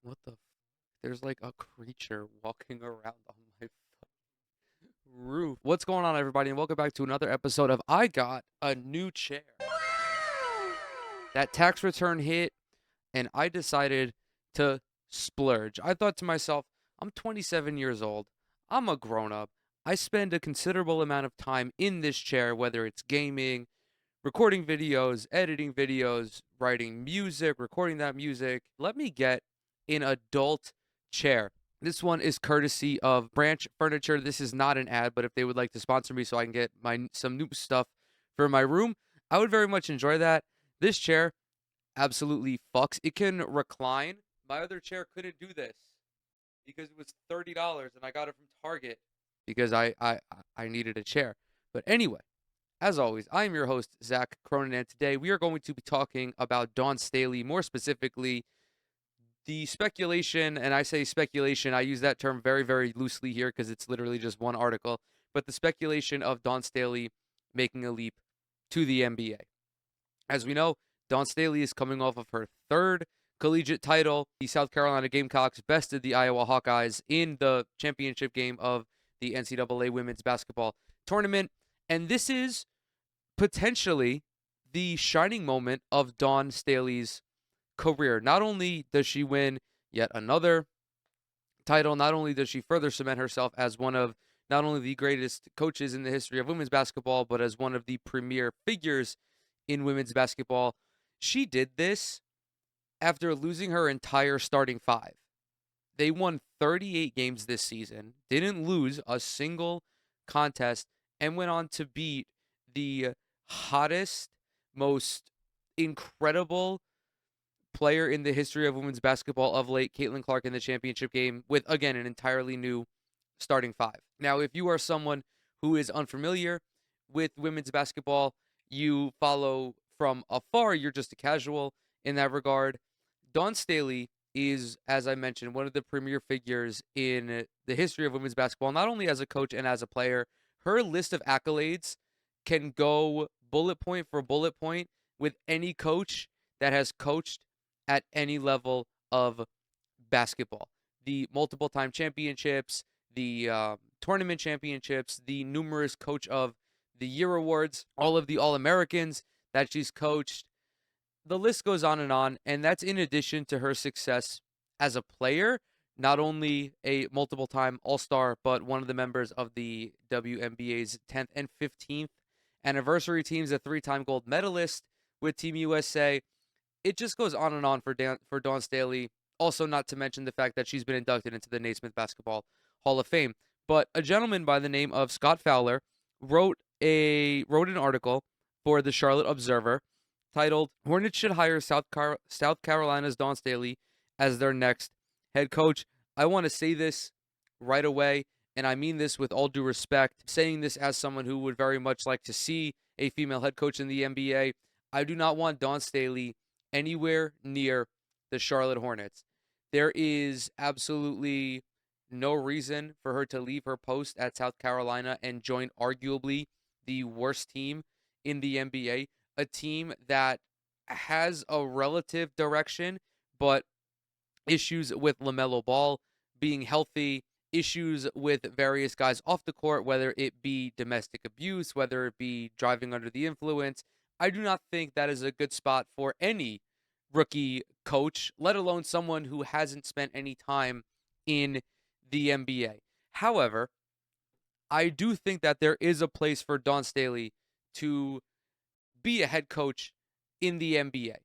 What the? There's like a creature walking around on my roof. What's going on, everybody? And welcome back to another episode of I Got a New Chair. That tax return hit, and I decided to splurge. I thought to myself, I'm 27 years old. I'm a grown up. I spend a considerable amount of time in this chair, whether it's gaming, recording videos, editing videos, writing music, recording that music. Let me get an adult chair. This one is courtesy of Branch Furniture. This is not an ad, but if they would like to sponsor me so I can get some new stuff for my room, I would very much enjoy that. This chair absolutely fucks. It can recline. My other chair couldn't do this because it was $30 and I got it from Target because I needed a chair. But anyway, as always, I am your host, Zach Cronin, and today we are going to be talking about Dawn Staley, more specifically, the speculation, and I say speculation, I use that term very, very loosely here because it's literally just one article, but the speculation of Dawn Staley making a leap to the NBA. As we know, Dawn Staley is coming off of her third collegiate title. The South Carolina Gamecocks bested the Iowa Hawkeyes in the championship game of the NCAA women's basketball tournament. And this is potentially the shining moment of Dawn Staley's career. Not only does she win yet another title, not only does she further cement herself as one of not only the greatest coaches in the history of women's basketball, but as one of the premier figures in women's basketball. She did this after losing her entire starting five. They won 38 games this season, didn't lose a single contest, and went on to beat the hottest, most incredible player in the history of women's basketball of late, Caitlin Clark, in the championship game with, again, an entirely new starting five. Now, if you are someone who is unfamiliar with women's basketball, you follow from afar, you're just a casual in that regard. Dawn Staley is, as I mentioned, one of the premier figures in the history of women's basketball, not only as a coach and as a player. Her list of accolades can go bullet point for bullet point with any coach that has coached at any level of basketball. The multiple time championships, the tournament championships, the numerous Coach of the Year awards, all of the All Americans that she's coached. The list goes on, and that's in addition to her success as a player, not only a multiple time All Star, but one of the members of the WNBA's 10th and 15th anniversary teams, a three-time gold medalist with Team USA. It just goes on for Dawn Staley. Also, not to mention the fact that she's been inducted into the Naismith Basketball Hall of Fame. But a gentleman by the name of Scott Fowler wrote an article for the Charlotte Observer titled "Hornets Should Hire South Carolina's Dawn Staley as their next head coach." I want to say this right away, and I mean this with all due respect, saying this as someone who would very much like to see a female head coach in the NBA. I do not want Dawn Staley anywhere near the Charlotte Hornets. There is absolutely no reason for her to leave her post at South Carolina and join arguably the worst team in the NBA, a team that has a relative direction, but issues with LaMelo Ball being healthy, issues with various guys off the court, whether it be domestic abuse, whether it be driving under the influence. I do not think that is a good spot for any rookie coach, let alone someone who hasn't spent any time in the NBA. However, I do think that there is a place for Dawn Staley to be a head coach in the NBA.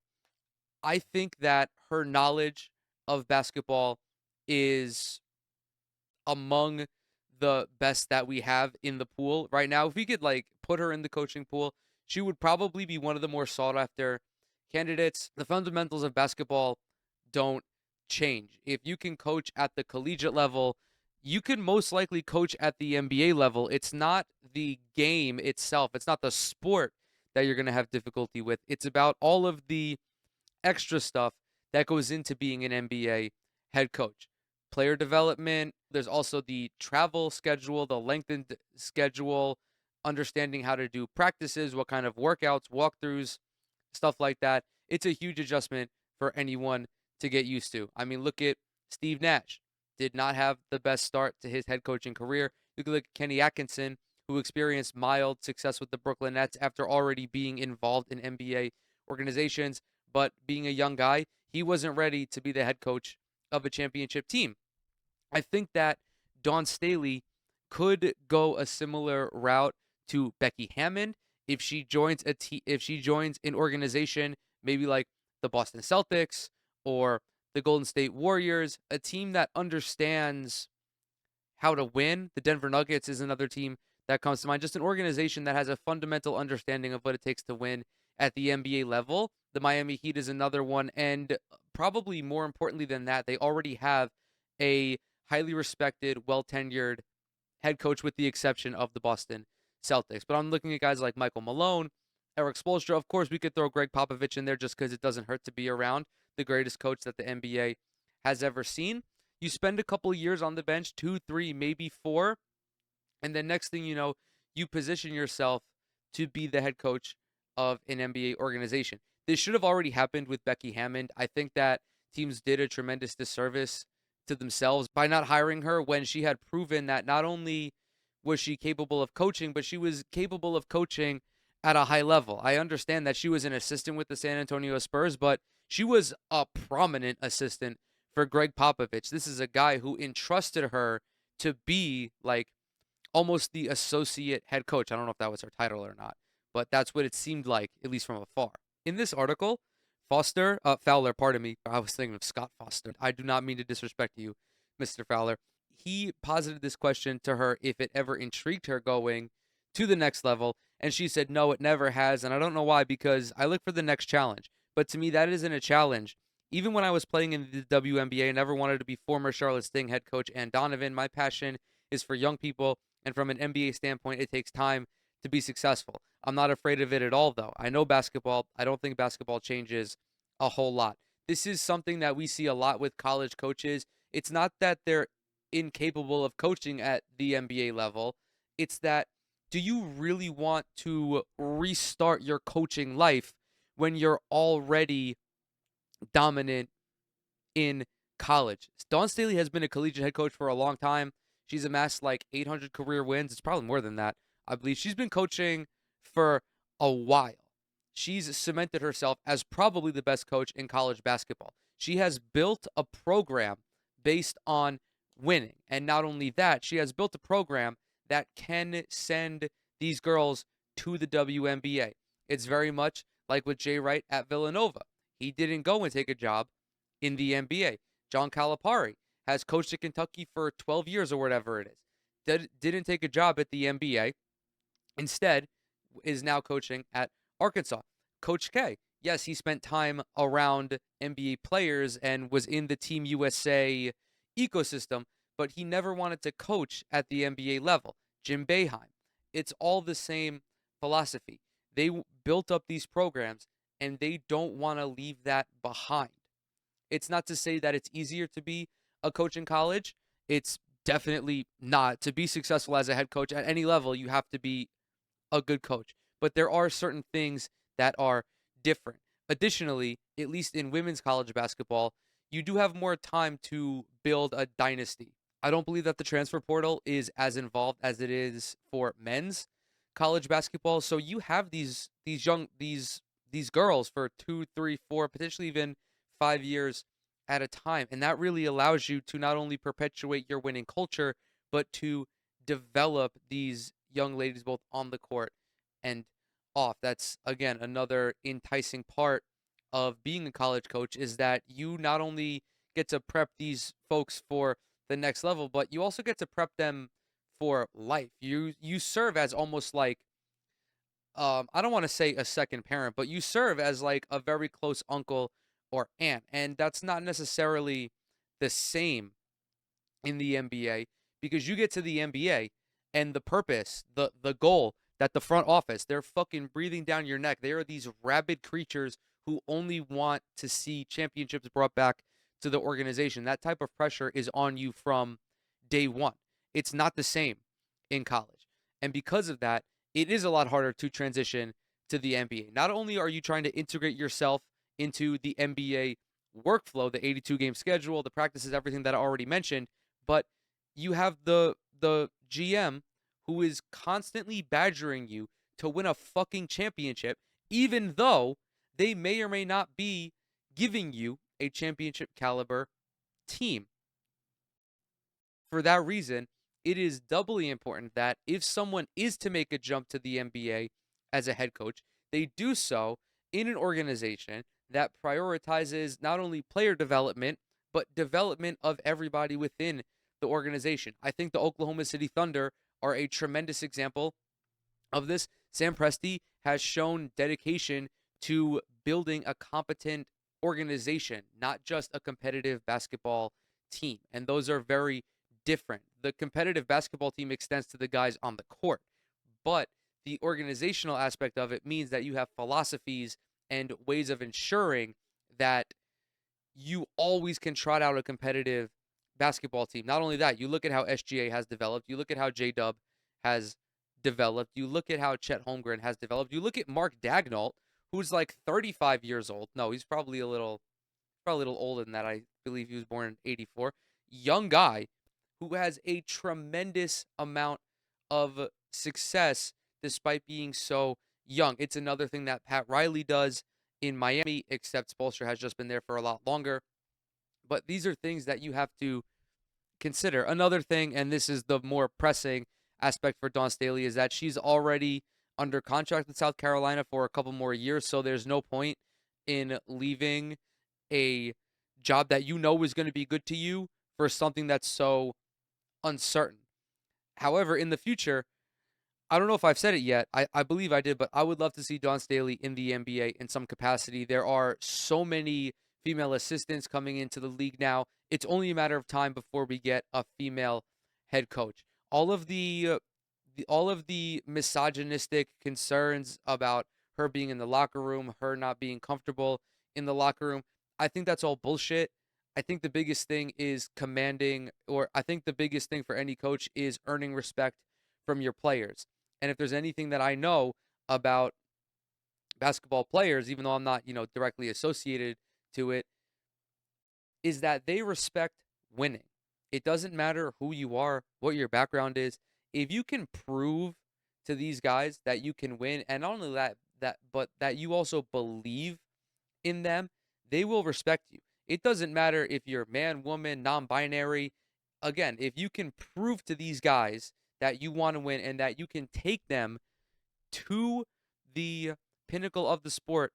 I think that her knowledge of basketball is among the best that we have in the pool right now. If we could like put her in the coaching pool, she would probably be one of the more sought after candidates. The fundamentals of basketball don't change. If you can coach at the collegiate level, you can most likely coach at the NBA level. It's not the game itself, it's not the sport that you're going to have difficulty with. It's about all of the extra stuff that goes into being an NBA head coach. Player development, there's also the travel schedule, the lengthened schedule, understanding how to do practices, what kind of workouts, walkthroughs, stuff like that. It's a huge adjustment for anyone to get used to. I mean, look at Steve Nash did not have the best start to his head coaching career. You could look at Kenny Atkinson, who experienced mild success with the Brooklyn Nets after already being involved in NBA organizations, but being a young guy, he wasn't ready to be the head coach of a championship team. I think that Dawn Staley could go a similar route to Becky Hammond if she joins if she joins an organization maybe like the Boston Celtics or the Golden State Warriors, a team that understands how to win. The Denver Nuggets is another team that comes to mind. Just an organization that has a fundamental understanding of what it takes to win at the NBA level. The Miami Heat is another one. And probably more importantly than that, they already have a highly respected, well tenured head coach, with the exception of the Boston Celtics. But I'm looking at guys like Michael Malone, Eric Spoelstra. Of course, we could throw Greg Popovich in there just because it doesn't hurt to be around the greatest coach that the NBA has ever seen. You spend a couple of years on the bench, 2, 3, maybe 4, and then next thing you know, you position yourself to be the head coach of an NBA organization. This should have already happened with Becky Hammond. I think that teams did a tremendous disservice to themselves by not hiring her when she had proven that not only was she capable of coaching, but she was capable of coaching at a high level. I understand that she was an assistant with the San Antonio Spurs, but she was a prominent assistant for Greg Popovich. This is a guy who entrusted her to be like almost the associate head coach. I don't know if that was her title or not, but that's what it seemed like, at least from afar. In this article, Fowler, pardon me, I was thinking of Scott Foster. I do not mean to disrespect you, Mr. Fowler. He posited this question to her if it ever intrigued her going to the next level, and she said, no, it never has, and I don't know why, because I look for the next challenge. But to me, that isn't a challenge. Even when I was playing in the WNBA, I never wanted to be former Charlotte Sting head coach Ann Donovan. My passion is for young people, and from an NBA standpoint, it takes time to be successful. I'm not afraid of it at all, though. I know basketball. I don't think basketball changes a whole lot. This is something that we see a lot with college coaches. It's not that they're incapable of coaching at the NBA level. It's that, do you really want to restart your coaching life when you're already dominant in college? Dawn Staley has been a collegiate head coach for a long time. She's amassed like 800 career wins. It's probably more than that. I believe she's been coaching for a while. She's cemented herself as probably the best coach in college basketball. She has built a program based on winning. And not only that, she has built a program that can send these girls to the WNBA. It's very much like with Jay Wright at Villanova. He didn't go and take a job in the NBA. John Calipari has coached at Kentucky for 12 years or whatever it is. Didn't take a job at the NBA. Instead, is now coaching at Arkansas. Coach K, yes, he spent time around NBA players and was in the Team USA ecosystem, but he never wanted to coach at the NBA level. Jim Boeheim, it's all the same philosophy. They built up these programs and they don't want to leave that behind. It's not to say that it's easier to be a coach in college. It's definitely not. To be successful as a head coach at any level, you have to be a good coach. But there are certain things that are different. Additionally, at least in women's college basketball, you do have more time to build a dynasty. I don't believe that the transfer portal is as involved as it is for men's college basketball. So you have these girls for 2, 3, 4, potentially even 5 years at a time. And that really allows you to not only perpetuate your winning culture, but to develop these young ladies both on the court and off. That's, again, another enticing part of being a college coach, is that you not only get to prep these folks for the next level, but you also get to prep them for life. You serve as almost like, I don't want to say a second parent, but you serve as like a very close uncle or aunt. And that's not necessarily the same in the NBA, because you get to the NBA and the purpose, the goal that the front office, they're fucking breathing down your neck. They are these rabid creatures who only want to see championships brought back to the organization. That type of pressure is on you from day one. It's not the same in college. And because of that, it is a lot harder to transition to the NBA. Not only are you trying to integrate yourself into the NBA workflow, the 82 game schedule, the practices, everything that I already mentioned, but you have the GM who is constantly badgering you to win a fucking championship, even though they may or may not be giving you a championship caliber team. For that reason, it is doubly important that if someone is to make a jump to the NBA as a head coach, they do so in an organization that prioritizes not only player development, but development of everybody within the organization. I think the Oklahoma City Thunder are a tremendous example of this. Sam Presti has shown dedication to building a competent organization, not just a competitive basketball team. And those are very different. The competitive basketball team extends to the guys on the court, but the organizational aspect of it means that you have philosophies and ways of ensuring that you always can trot out a competitive basketball team. Not only that, you look at how SGA has developed, you look at how J Dub has developed, you look at how Chet Holmgren has developed, you look at Mark Dagnall, who's like 35 years old. No, he's probably a little older than that. I believe he was born in 84. Young guy who has a tremendous amount of success despite being so young. It's another thing that Pat Riley does in Miami, except Spoelstra has just been there for a lot longer. But these are things that you have to consider. Another thing, and this is the more pressing aspect for Dawn Staley, is that she's already under contract with South Carolina for a couple more years. So there's no point in leaving a job that you know is going to be good to you for something that's so uncertain. However, in the future, I don't know if I've said it yet. I believe I did, but I would love to see Dawn Staley in the NBA in some capacity. There are so many female assistants coming into the league now. It's only a matter of time before we get a female head coach. All of the misogynistic concerns about her being in the locker room, her not being comfortable in the locker room, I think that's all bullshit. I think the biggest thing is I think the biggest thing for any coach is earning respect from your players. And if there's anything that I know about basketball players, even though I'm not, directly associated to it, is that they respect winning. It doesn't matter who you are, what your background is. If you can prove to these guys that you can win, and not only but that you also believe in them, they will respect you. It doesn't matter if you're man, woman, non-binary. Again, if you can prove to these guys that you want to win and that you can take them to the pinnacle of the sport,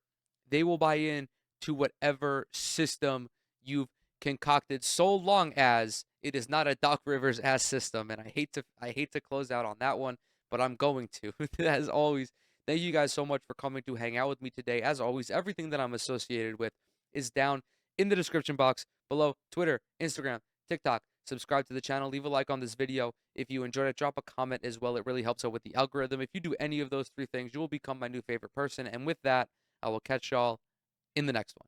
they will buy in to whatever system you've concocted, so long as it is not a Doc Rivers ass system. And I hate to close out on that one, but I'm going to. As always, thank you guys so much for coming to hang out with me today. As always, everything that I'm associated with is down in the description box below. Twitter, Instagram, TikTok. Subscribe to the channel, leave a like on this video. If you enjoyed it, drop a comment as well. It really helps out with the algorithm. If you do any of those three things, you will become my new favorite person. And with that, I will catch y'all in the next one.